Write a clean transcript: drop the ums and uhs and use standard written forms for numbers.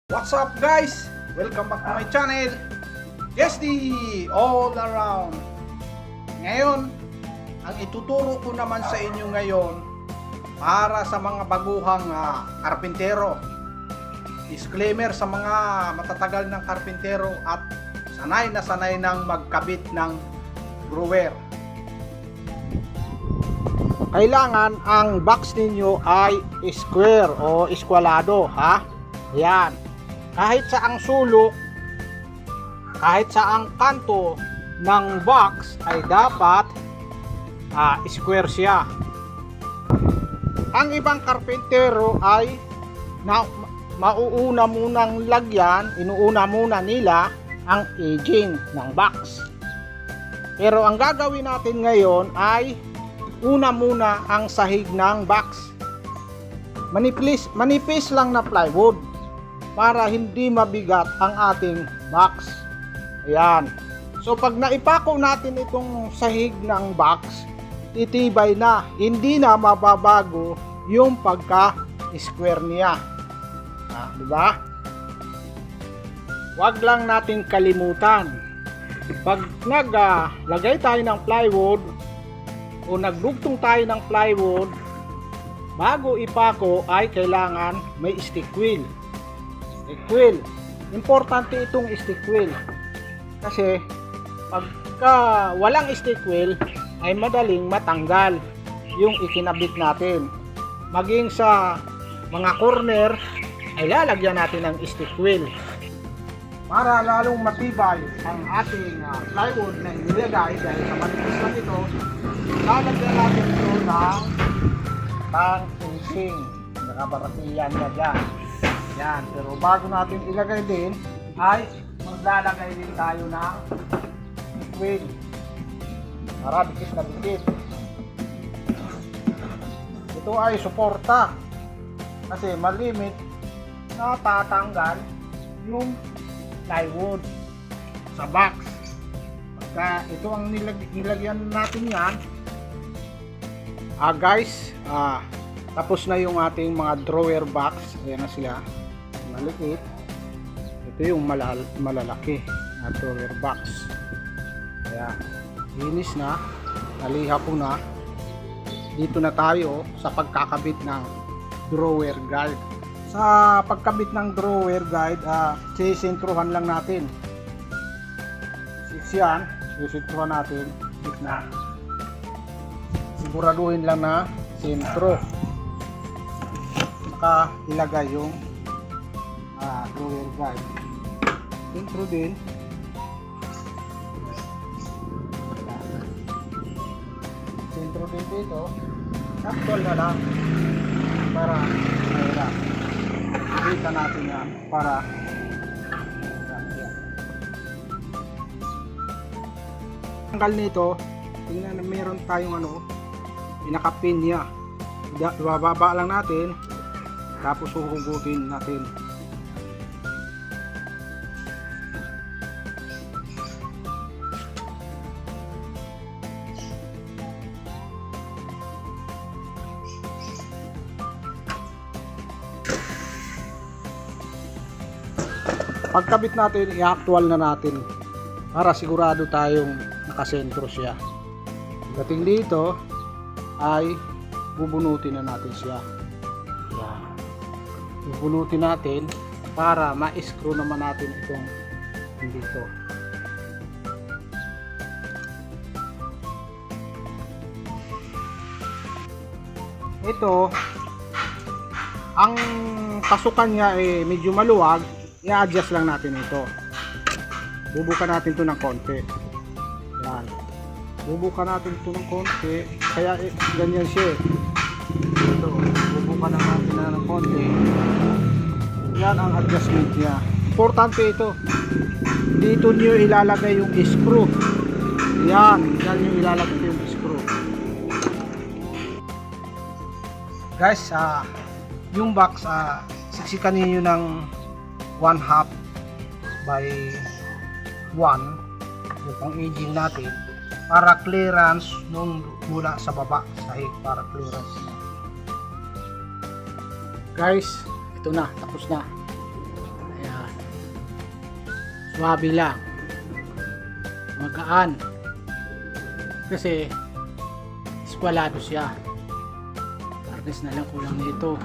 What's up guys? Welcome back to my channel, SD All Around. Ngayon, ang ituturo ko naman sa inyo ngayon para sa mga baguhang karpintero. Disclaimer sa mga matatagal ng karpintero at sanay na sanay ng magkabit ng drawer. Kailangan ang box ninyo ay square o eskwalado, ha? Yan. Kahit sa ang sulok, kahit sa ang kanto ng box ay dapat square siya. Ang ibang karpentero ay mauuna munang lagyan, inuuna muna nila ang edging ng box. Pero ang gagawin natin ngayon ay una muna ang sahig ng box. Manipis lang na plywood para hindi mabigat ang ating box. Ayan. So pag naipako natin itong sahig ng box, titibay na, hindi na mababago yung pagka-square niya. Di ba? Huwag lang natin kalimutan, pag naglagay tayo ng plywood o nagdugtong tayo ng plywood, bago ipako ay kailangan may stick wheel. Stick wheel. Importante itong stick wheel. Kasi pagka walang stick wheel ay madaling matanggal yung ikinabit natin. Maging sa mga corner ay lalagyan natin ng stick wheel. Para lalong matibay ang ating plywood na inilagay dahil sa manipis lang ito, lalagyan natin ito ng pang-finishing. Nakabaratiyan na dyan. Yan, pero bago natin ilagay din ay maglalagay din tayo ng wheel para dikit na dikit. Ito ay suporta kasi malimit na tatanggal yung plywood sa box. Pagka ito ang nilagyan natin yan, guys, tapos na yung ating mga drawer box. Ayan na sila, maliit. Ito yung malalaki na drawer box. Ayan, linis na, naliha ko na. Dito na tayo sa pagkakabit ng drawer guide. Sa pagkabit ng drawer guide, sisintruhan lang natin. Yan, sisintruhan natin, gitna. Siguraduhin lang na sentro. Saka ilagay yung drawer guide. Sentro din. Sentro din dito. Actual na lang para mahirap. Kita natin yan para tanggal nito. Tingnan na meron tayong pinaka-pin niya. Bababa lang natin tapos huhugutin natin. Pagkabit natin, i-actual na natin para sigurado tayong nakasentro siya. Dating dito ay bubunutin na natin siya. Yan. Bubunutin natin para ma-screw naman natin itong dito. Ito, ang pasukan niya ay medyo maluwag. I-adjust lang natin ito. Bubukan natin ito ng konti. Yan. Bubukan natin ito ng konti. Kaya ganyan siya. Ito. Bubukan natin ng konti. Yan ang adjustment niya. Importante ito. Dito niyo ilalagay yung screw. Yan. Yan yung ilalagay yung screw. Guys, yung box, siksikan niyo ng 1/2 by 1 yung pang edging natin para clearance nung mula sa baba sahig, para clearance. Guys, ito na, tapos na. Ayan. Swabe lang. Magaan. Kasi eskwalado siya. Harness na lang kulang nito.